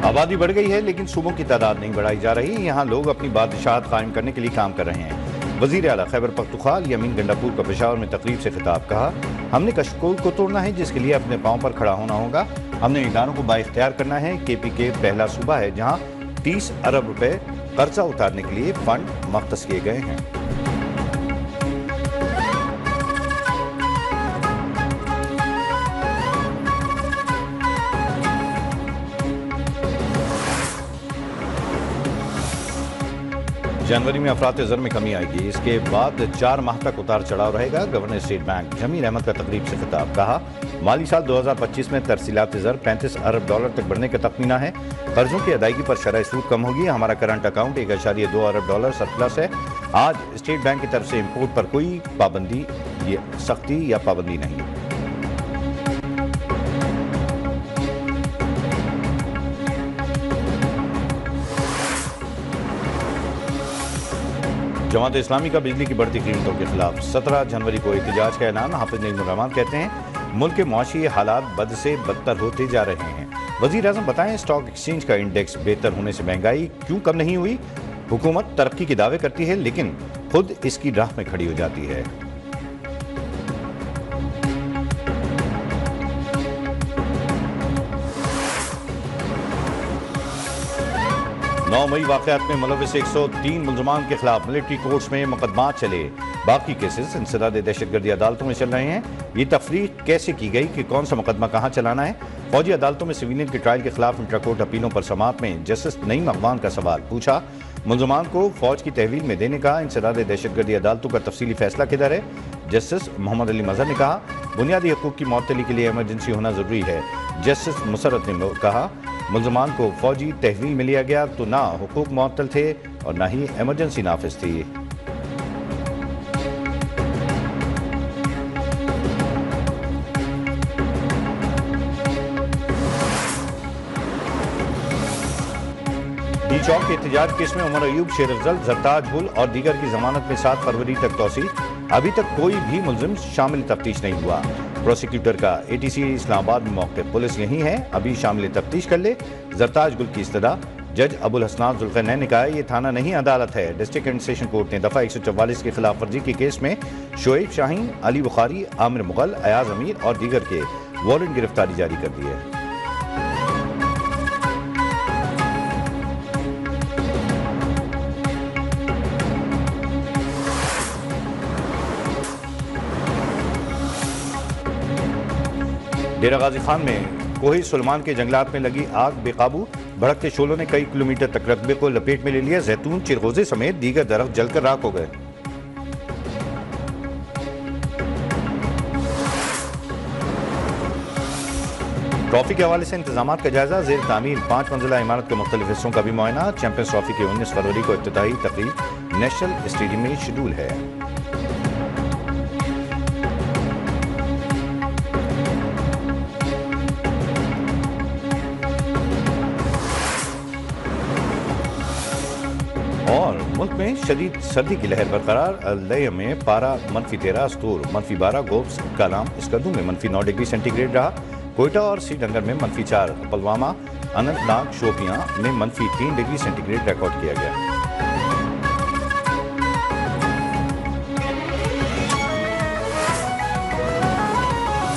آبادی بڑھ گئی ہے لیکن صوبوں کی تعداد نہیں بڑھائی جا رہی. یہاں لوگ اپنی بادشاہت قائم کرنے کے لیے کام کر رہے ہیں. وزیر اعلیٰ خیبر پختونخوا یمین گنڈاپور کا پشاور میں تقریب سے خطاب. کہا ہم نے کشکول کو توڑنا ہے جس کے لیے اپنے پاؤں پر کھڑا ہونا ہوگا. ہم نے اداروں کو بااختیار کرنا ہے. کے پی کے پہلا صوبہ ہے جہاں 30 ارب روپے قرضہ اتارنے کے لیے فنڈ مختص کیے گئے ہیں. جنوری میں افراط زر میں کمی آئے گی. اس کے بعد 4 ماہ تک اتار چڑھاؤ رہے گا. گورنر اسٹیٹ بینک جمیل احمد کا تقریب سے خطاب. کہا مالی سال 2025 میں ترسیلات زر 35 ارب ڈالر تک بڑھنے کا تخمینہ ہے. قرضوں کی ادائیگی پر شرح سود کم ہوگی. ہمارا کرنٹ اکاؤنٹ 1.2 ارب ڈالر سرپلس ہے. آج اسٹیٹ بینک کی طرف سے امپورٹ پر کوئی پابندی سختی یا پابندی نہیں. جماعت اسلامی کا بجلی کی بڑھتی قیمتوں کے خلاف 17 جنوری کو احتجاج کا اعلان. حافظ نعیم الرحمان کہتے ہیں ملک کے معاشی حالات بد سے بدتر ہوتے جا رہے ہیں. وزیر اعظم بتائیں اسٹاک ایکسچینج کا انڈیکس بہتر ہونے سے مہنگائی کیوں کم نہیں ہوئی. حکومت ترقی کے دعوے کرتی ہے لیکن خود اس کی راہ میں کھڑی ہو جاتی ہے. 9 مئی واقعات میں ملوث 103 ملزمان کے خلاف ملٹری کورٹس میں مقدمات چلے. باقی کیسز انسداد دہشت گردی عدالتوں میں چل رہے ہیں. یہ تفریق کیسے کی گئی کہ کون سا مقدمہ کہاں چلانا ہے. فوجی عدالتوں میں سویلین کے ٹرائل کے خلاف انٹرا کورٹ اپیلوں پر سماعت میں جسٹس نعیم افغان کا سوال پوچھا. ملزمان کو فوج کی تحویل میں دینے کا انسداد دہشت گردی عدالتوں کا تفصیلی فیصلہ کدھر ہے. جسٹس محمد علی مظہر نے کہا بنیادی حقوق کی معطلی کے لیے ایمرجنسی ہونا ضروری ہے. جسٹس مسرت نے کہا ملزمان کو فوجی تحویل میں لیا گیا تو نہ حقوق معطل تھے اور نہ ہی ایمرجنسی نافذ تھی. ڈی چوک کے احتجاج کیس میں عمر ایوب، شیر افضل، زرتاج گل اور دیگر کی ضمانت میں 7 فروری تک توسیع. ابھی تک کوئی بھی ملزم شامل تفتیش نہیں ہوا. پروسیکیوٹر کا اے ٹی سی اسلام آباد میں موقع پولیس یہیں ہے ابھی شامل تفتیش کر لے. زرتاج گل کی استدعا. جج ابو الحسنات ذوالقرنین نے کہا یہ تھانہ نہیں عدالت ہے. ڈسٹرکٹ اینڈ سیشن کورٹ نے دفعہ 144 کی خلاف ورزی کے کیس میں شعیب شاہین، علی بخاری، عامر مغل، ایاز امیر اور دیگر کے وارنٹ گرفتاری جاری کر دی ہے. ڈیرہ غازی خان میں کوہی سلمان کے جنگلات میں لگی آگ بے قابو. بھڑکتے شعلوں نے کئی کلومیٹر تک رقبے کو لپیٹ میں لے لیا. زیتون، چرغوزے سمیت دیگر درخت جل کر راکھ ہو گئے. ٹرافی کے حوالے سے انتظامات کا جائزہ. زیر تعمیر 5 منزلہ عمارت کے مختلف حصوں کا بھی معائنہ. چیمپئنز ٹرافی کی 19 فروری کو افتتاحی تقریب نیشنل اسٹیڈیم میں شیڈول ہے. اور ملک میں شدید سردی کی لہر برقرار. لیہ میں پارہ -13، استور -12، گوبس، کالام، اسکردو میں -9 ڈگری سینٹی گریڈ رہا. کوئٹہ اور سری نگر میں -4، پلوامہ، اننت ناگ، شوپیاں میں -3 ڈگری سینٹی گریڈ ریکارڈ کیا گیا.